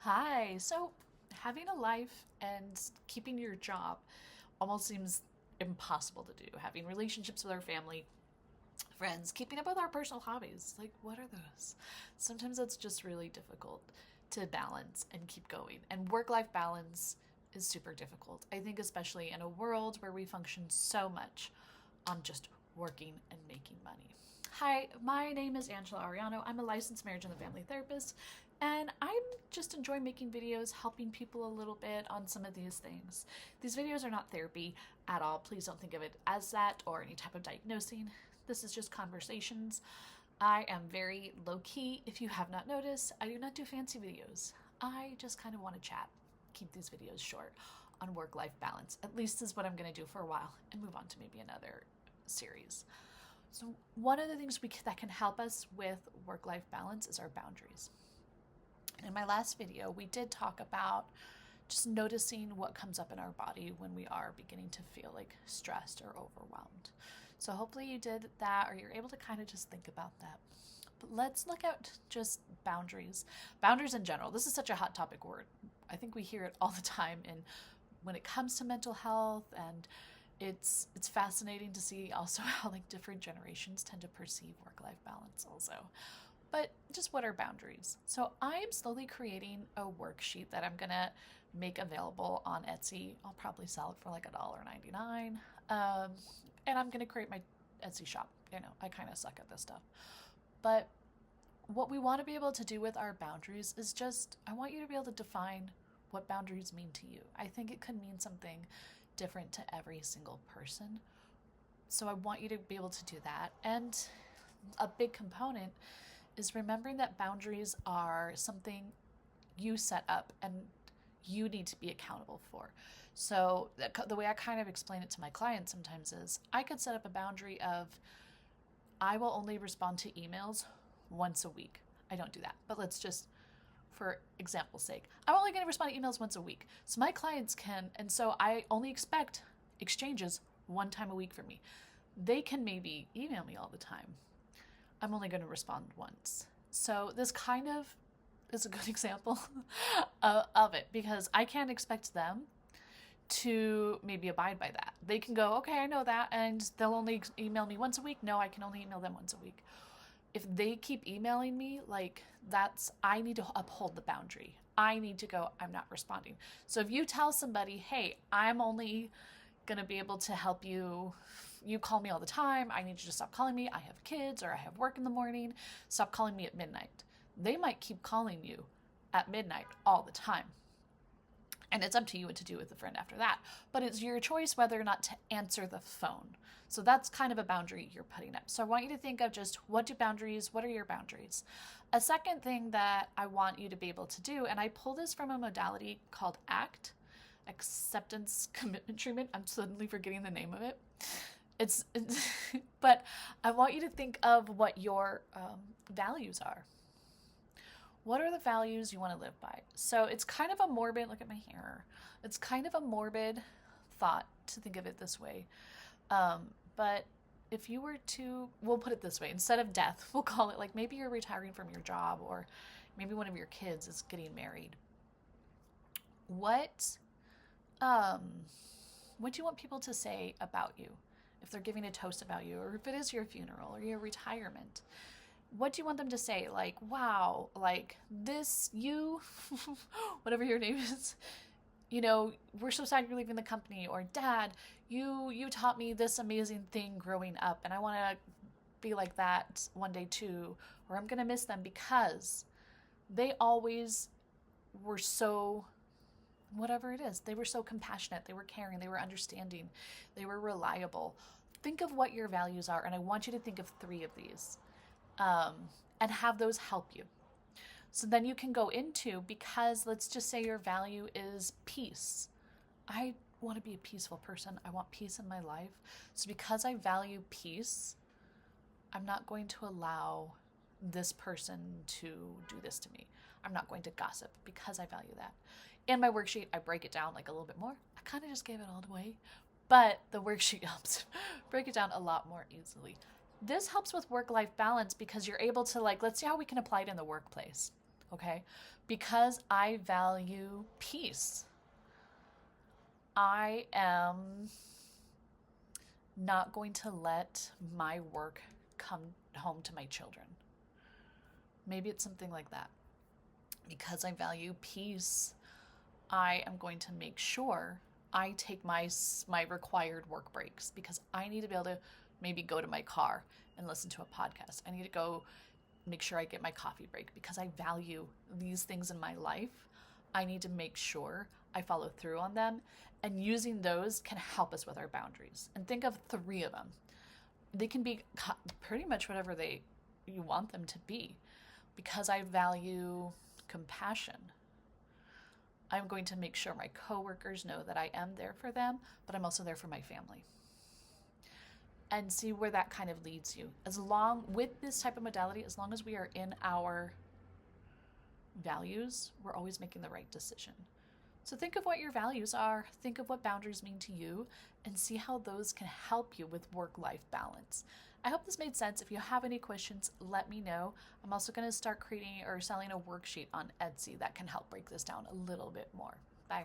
Hi. So, having a life and keeping your job almost seems impossible to do. Having relationships with our family, friends, keeping up with our personal hobbies. Like, what are those? Sometimes it's just really difficult to balance and keep going. And work life balance is super difficult. I think, especially in a world where we function so much on just working and making money. Hi, my name is Angela Ariano. I'm a licensed marriage and family therapist, and I'm just enjoying making videos, helping people a little bit on some of these things. These videos are not therapy at all. Please don't think of it as that or any type of diagnosing. This is just conversations. I am very low key. If you have not noticed, I do not do fancy videos. I just kind of want to chat, keep these videos short on work life balance. At least this is what I'm going to do for a while and move on to maybe another series. So, one of the things that can help us with work life balance is our boundaries. In my last video, we did talk about just noticing what comes up in our body when we are beginning to feel like stressed or overwhelmed. So, hopefully, you did that or you're able to kind of just think about that. But let's look at just boundaries. Boundaries in general. This is such a hot topic word. I think we hear it all the time when it comes to mental health, and it's fascinating to see also how like different generations tend to perceive work-life balance also. But just what are boundaries? So I'm slowly creating a worksheet that I'm gonna make available on Etsy. I'll probably sell it for like $1.99. And I'm gonna create my Etsy shop. I kind of suck at this stuff. But what we want to be able to do with our boundaries is just, I want you to be able to define what boundaries mean to you. I think it could mean something different to every single person. So I want you to be able to do that. And a big component is remembering that boundaries are something you set up and you need to be accountable for. So the way I kind of explain it to my clients sometimes is I could set up a boundary of I will only respond to emails once a week. I don't do that, but let's just, for example's sake, I'm only going to respond to emails once a week. So my clients can, and so I only expect exchanges one time a week from me. They can maybe email me all the time. I'm only going to respond once. So this kind of is a good example of it, because I can't expect them to maybe abide by that. They can go, okay, I know that, and they'll only email me once a week. No, I can only email them once a week. If they keep emailing me, like I need to uphold the boundary. I need to go, I'm not responding. So if you tell somebody, hey, I'm only going to be able to help you, you call me all the time, I need you to stop calling me, I have kids or I have work in the morning, stop calling me at midnight. They might keep calling you at midnight all the time. And it's up to you what to do with the friend after that. But it's your choice whether or not to answer the phone. So that's kind of a boundary you're putting up. So I want you to think of just what are your boundaries? A second thing that I want you to be able to do, and I pull this from a modality called ACT, Acceptance Commitment Treatment. I'm suddenly forgetting the name of it. But I want you to think of what your values are. What are the values you want to live by? So it's kind of a morbid, look at my hair. It's kind of a morbid thought to think of it this way. But if you were to, we'll put it this way, instead of death, we'll call it like maybe you're retiring from your job, or maybe one of your kids is getting married. What do you want people to say about you? If they're giving a toast about you, or if it is your funeral or your retirement, what do you want them to say? Like, wow, like this, you, whatever your name is, we're so sad you're leaving the company, or dad, you taught me this amazing thing growing up, and I want to be like that one day too, or I'm going to miss them because they always were so, whatever it is, they were so compassionate, they were caring, they were understanding, they were reliable. Think of what your values are, and I want you to think of 3 of these. And have those help you. So then you can go into, because let's just say your value is peace. I want to be a peaceful person. I want peace in my life. So because I value peace, I'm not going to allow this person to do this to me. I'm not going to gossip because I value that. In my worksheet, I break it down like a little bit more. I kind of just gave it all away, but the worksheet helps break it down a lot more easily. This helps with work-life balance because you're able to, like, let's see how we can apply it in the workplace. okay? Because I value peace, I am not going to let my work come home to my children. Maybe it's something like that. Because I value peace, I am going to make sure I take my required work breaks, because I need to be able to maybe go to my car and listen to a podcast. I need to go make sure I get my coffee break because I value these things in my life. I need to make sure I follow through on them, and using those can help us with our boundaries. And think of 3 of them. They can be pretty much whatever you want them to be. Because I value compassion, I'm going to make sure my coworkers know that I am there for them, but I'm also there for my family. And see where that kind of leads you. As long with this type of modality, as long as we are in our values, we're always making the right decision. So think of what your values are, think of what boundaries mean to you, and see how those can help you with work-life balance. I hope this made sense. If you have any questions, let me know. I'm also going to start creating or selling a worksheet on Etsy that can help break this down a little bit more. Bye.